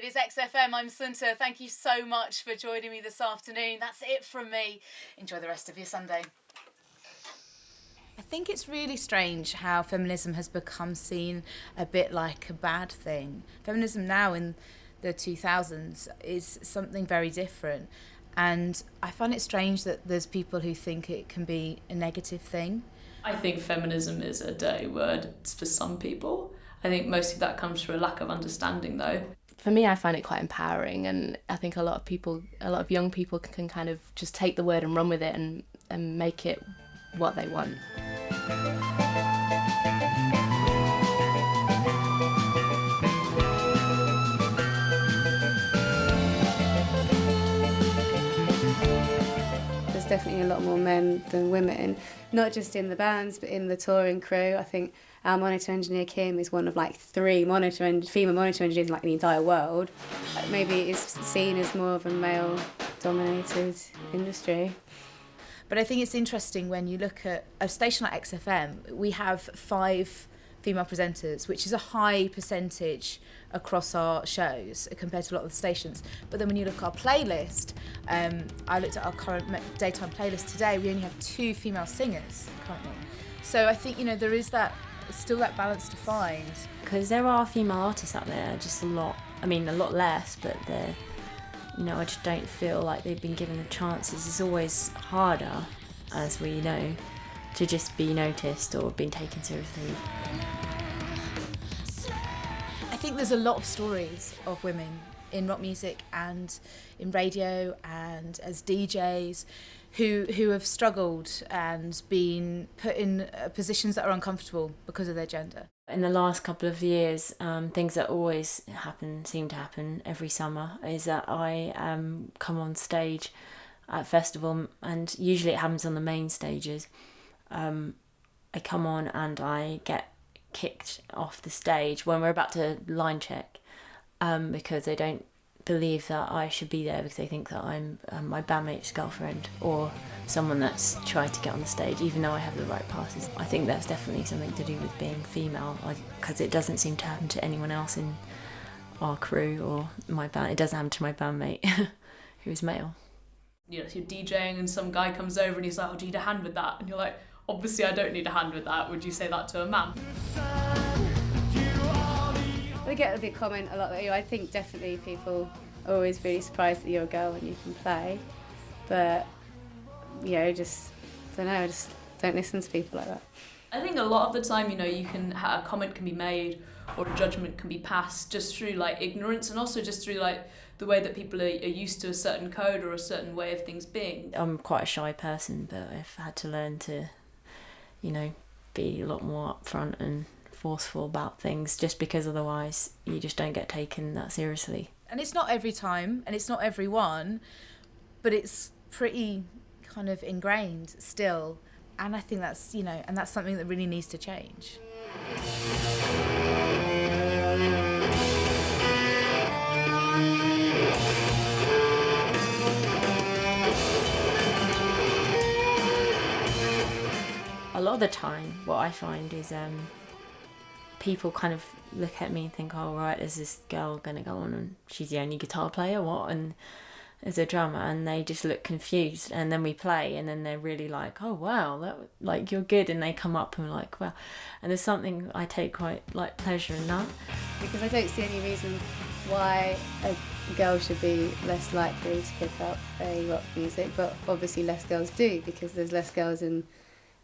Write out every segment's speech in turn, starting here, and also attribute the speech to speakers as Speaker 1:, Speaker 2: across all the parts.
Speaker 1: is XFM. I'm Sunta. Thank you so much for joining me this afternoon. That's it from me. Enjoy the rest of your Sunday. I think it's really strange how feminism has become seen a bit like a bad thing. Feminism now in the 2000s is something very different. And I find it strange that there's people who think it can be a negative thing.
Speaker 2: I think feminism is a dirty word for some people. I think most of that comes through a lack of understanding, though.
Speaker 3: For me, I find it quite empowering, and I think a lot of young people can kind of just take the word and run with it and make it what they want.
Speaker 4: Definitely a lot more men than women, not just in the bands but in the touring crew. I think our monitor engineer Kim is one of like 3 female monitor engineers in like the entire world. Maybe it's seen as more of a male dominated industry.
Speaker 1: But I think it's interesting when you look at a station like XFM, we have 5 female presenters, which is a high percentage across our shows compared to a lot of the stations. But then when you look at our playlist, I looked at our current daytime playlist today, we only have 2 female singers currently. So I think, there is still that balance to find.
Speaker 5: Because there are female artists out there, just a lot less, but they're, I just don't feel like they've been given the chances. It's always harder, as we know, to just be noticed or being taken seriously.
Speaker 1: I think there's a lot of stories of women in rock music and in radio and as DJs who have struggled and been put in positions that are uncomfortable because of their gender.
Speaker 5: In the last couple of years, things that always seem to happen every summer, is that I come on stage at festival, and usually it happens on the main stages. I come on and I get kicked off the stage when we're about to line check, because they don't believe that I should be there, because they think that I'm my bandmate's girlfriend or someone that's tried to get on the stage, even though I have the right passes. I think that's definitely something to do with being female, because it doesn't seem to happen to anyone else in our crew or my band. It doesn't happen to my bandmate who is male.
Speaker 2: You're DJing and some guy comes over and he's like, "Oh, do you need a hand with that?" And you're like, "Obviously I don't need a hand with that. Would you say that to a man?"
Speaker 4: We get the comment a lot that I think definitely people are always really surprised that you're a girl and you can play, but just don't listen to people like that.
Speaker 2: I think a lot of the time, a comment can be made or a judgment can be passed just through like ignorance, and also just through like the way that people are used to a certain code or a certain way of things being.
Speaker 5: I'm quite a shy person, but I've had to learn to, be a lot more upfront and forceful about things, just because otherwise you just don't get taken that seriously.
Speaker 1: And it's not every time, and it's not everyone, but it's pretty kind of ingrained still. And I think that's, and that's something that really needs to change.
Speaker 5: A lot of the time, what I find is people kind of look at me and think, "Oh, right, there's this girl going to go on and she's the only guitar player, what?" And as a drummer, and they just look confused, and then we play, and then they're really like, "Oh wow, you're good," and they come up and we're like, "Wow," and there's something I take quite like pleasure in that,
Speaker 4: because I don't see any reason why a girl should be less likely to pick up a rock music, but obviously less girls do, because there's less girls in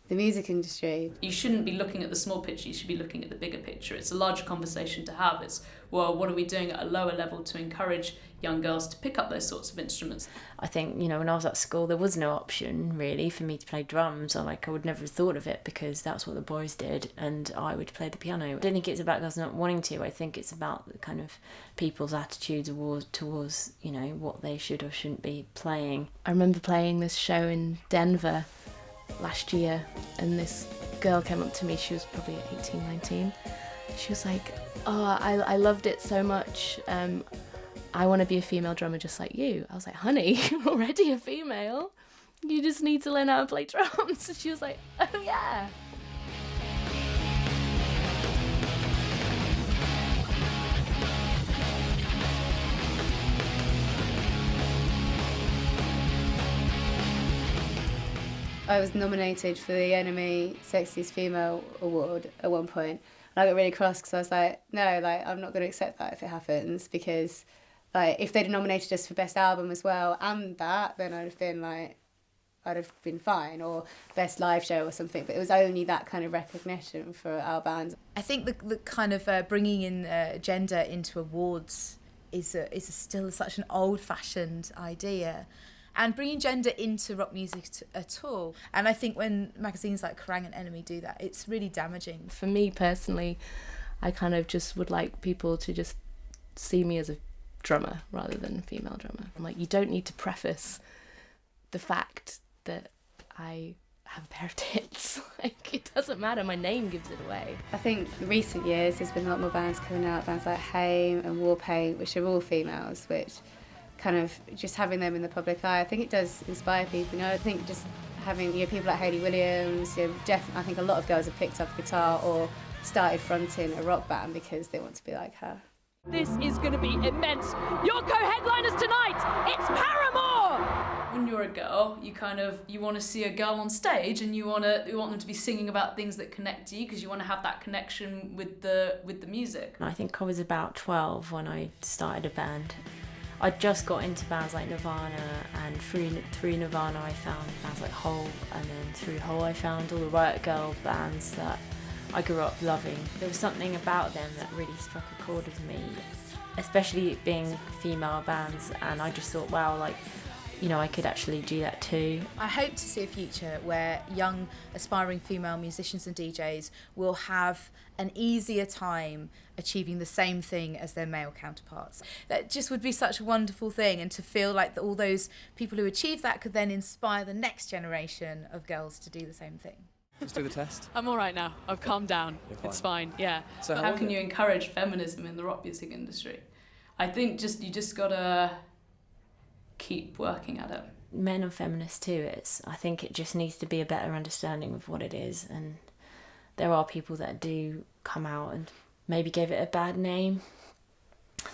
Speaker 4: the music industry.
Speaker 2: You shouldn't be looking at the small picture, you should be looking at the bigger picture. It's a larger conversation to have. It's, well, what are we doing at a lower level to encourage young girls to pick up those sorts of instruments?
Speaker 5: I think, when I was at school, there was no option really for me to play drums. I would never have thought of it, because that's what the boys did and I would play the piano. I don't think it's about girls not wanting to. I think it's about the kind of people's attitudes towards what they should or shouldn't be playing.
Speaker 3: I remember playing this show in Denver last year, and this girl came up to me. She was probably 18, 19. She was like, "Oh, I loved it so much. I want to be a female drummer just like you." I was like, "Honey, you're already a female. You just need to learn how to play drums." And she was like, "Oh yeah."
Speaker 4: I was nominated for the Enemy Sexiest Female Award at one point, and I got really cross because I was like, no, like I'm not going to accept that if it happens, because like if they'd nominated us for Best Album as well and that, then I'd have been fine, or Best Live Show or something. But it was only that kind of recognition for our band.
Speaker 1: I think the kind of bringing in gender into awards is still such an old-fashioned idea. And bringing gender into rock music at all. And I think when magazines like Kerrang and Enemy do that, it's really damaging.
Speaker 3: For me personally, I kind of just would like people to just see me as a drummer rather than a female drummer. I'm like, you don't need to preface the fact that I have a pair of tits. Like, it doesn't matter, my name gives it away.
Speaker 4: I think in recent years there's been a lot more bands coming out, bands like Haim and Warpaint, which are all females, which kind of just having them in the public eye, I think it does inspire people. You know, I think just having people like Hayley Williams, I think a lot of girls have picked up a guitar or started fronting a rock band because they want to be like her.
Speaker 6: This is going to be immense. Your co-headliners tonight, it's Paramore!
Speaker 2: When you're a girl, you want to see a girl on stage, and you want them to be singing about things that connect to you, because you want to have that connection with the music.
Speaker 5: I think I was about 12 when I started a band. I just got into bands like Nirvana, and through Nirvana I found bands like Hole, and then through Hole I found all the Riot Girl bands that I grew up loving. There was something about them that really struck a chord with me, especially being female bands, and I just thought, wow, like, you know, I could actually do that too.
Speaker 1: I hope to see a future where young, aspiring female musicians and DJs will have an easier time achieving the same thing as their male counterparts. That just would be such a wonderful thing, and to feel like all those people who achieve that could then inspire the next generation of girls to do the same thing.
Speaker 7: Let's do the test.
Speaker 6: I'm all right now. I've calmed down. It's fine, yeah.
Speaker 7: So
Speaker 2: How can you encourage feminism in the rock music industry? I think you just gotta keep working at it.
Speaker 5: Men are feminists too. I think it just needs to be a better understanding of what it is, and there are people that do come out and maybe give it a bad name.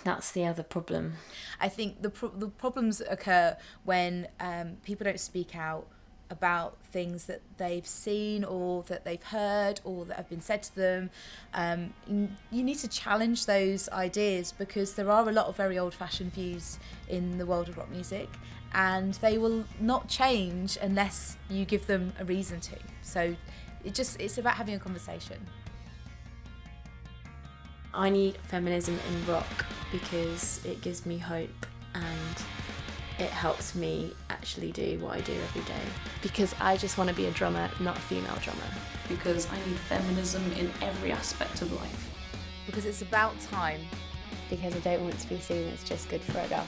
Speaker 5: That's the other problem.
Speaker 1: I think the problems occur when people don't speak out about things that they've seen or that they've heard or that have been said to them. You need to challenge those ideas, because there are a lot of very old-fashioned views in the world of rock music, and they will not change unless you give them a reason to. So it's about having a conversation.
Speaker 5: I need feminism in rock because it gives me hope, and it helps me actually do what I do every day.
Speaker 3: Because I just want to be a drummer, not a female drummer.
Speaker 2: Because I need feminism in every aspect of life.
Speaker 1: Because it's about time.
Speaker 4: Because I don't want to be seen as just good for a girl.